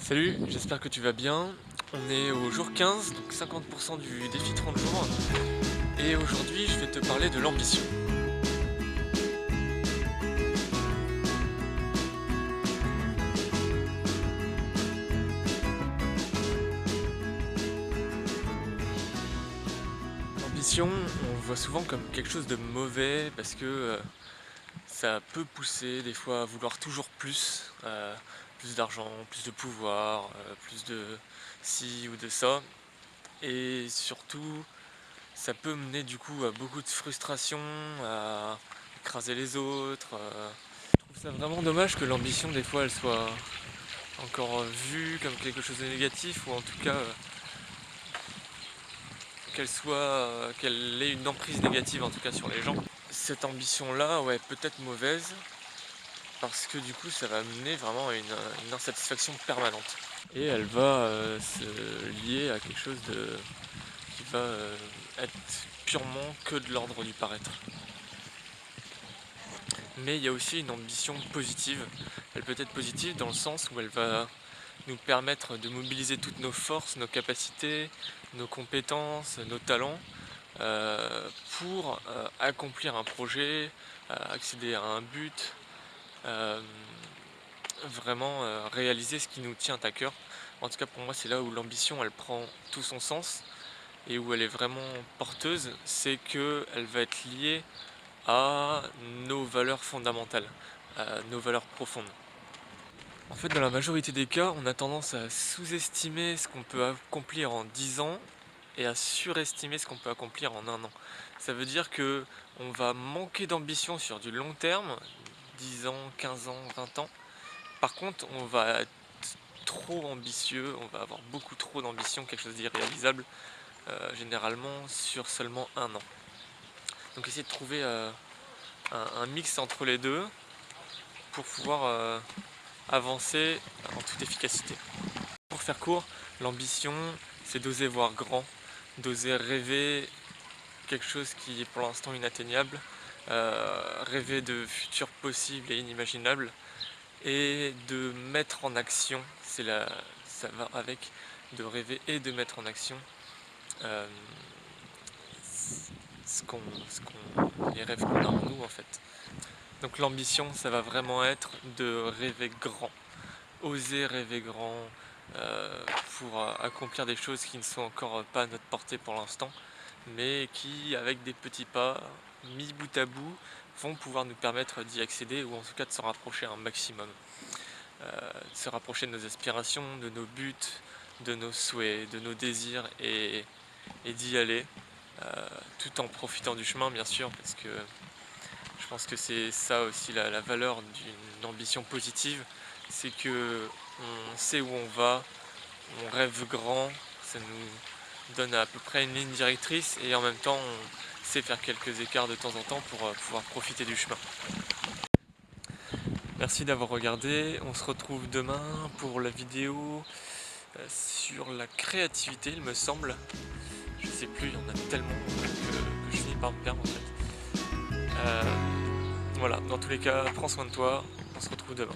Salut, j'espère que tu vas bien. On est au jour 15, donc 50% du défi 30 jours. Et aujourd'hui, je vais te parler de l'ambition. L'ambition, on le voit souvent comme quelque chose de mauvais parce que ça peut pousser des fois à vouloir toujours plus, plus d'argent, plus de pouvoir, plus de ci ou de ça. Et surtout, ça peut mener du coup à beaucoup de frustration, à écraser les autres. Je trouve ça vraiment dommage que l'ambition des fois elle soit encore vue comme quelque chose de négatif ou en tout cas qu'elle ait une emprise négative en tout cas sur les gens. Cette ambition là, ouais, peut-être mauvaise parce que du coup ça va mener vraiment à une insatisfaction permanente et elle va se lier à quelque chose qui va être purement que de l'ordre du paraître. Mais il y a aussi une ambition positive. Elle peut être positive dans le sens où elle va nous permettre de mobiliser toutes nos forces, nos capacités, nos compétences, nos talents pour accomplir un projet, accéder à un but, euh, vraiment réaliser ce qui nous tient à cœur. En tout cas pour moi c'est là où l'ambition elle prend tout son sens et où elle est vraiment porteuse, c'est qu'elle va être liée à nos valeurs fondamentales, à nos valeurs profondes. En fait, dans la majorité des cas, on a tendance à sous-estimer ce qu'on peut accomplir en 10 ans et à surestimer ce qu'on peut accomplir en un an. Ça veut dire que on va manquer d'ambition sur du long terme, 10 ans, 15 ans, 20 ans. Par contre, on va être trop ambitieux, on va avoir beaucoup trop d'ambition, quelque chose d'irréalisable, généralement sur seulement un an. Donc essayer de trouver un mix entre les deux pour pouvoir avancer en toute efficacité. Pour faire court, l'ambition, c'est d'oser voir grand, d'oser rêver quelque chose qui est pour l'instant inatteignable, rêver de futurs possibles et inimaginables, et de mettre en action, ça va avec, de rêver et de mettre en action euh, les rêves qu'on a en nous en fait. Donc l'ambition, ça va vraiment être de rêver grand, oser rêver grand pour accomplir des choses qui ne sont encore pas à notre portée pour l'instant, mais qui, avec des petits pas mis bout à bout, vont pouvoir nous permettre d'y accéder ou en tout cas de s'en rapprocher un maximum. De se rapprocher de nos aspirations, de nos buts, de nos souhaits, de nos désirs et d'y aller, tout en profitant du chemin bien sûr, parce que je pense que c'est ça aussi la valeur d'une ambition positive, c'est que on sait où on va, on rêve grand, ça nous donne à peu près une ligne directrice et en même temps on sait faire quelques écarts de temps en temps pour pouvoir profiter du chemin. Merci d'avoir regardé, on se retrouve demain pour la vidéo sur la créativité il me semble. Je sais plus, il y en a tellement que je finis par me perdre en fait. Voilà, dans tous les cas, prends soin de toi, on se retrouve demain.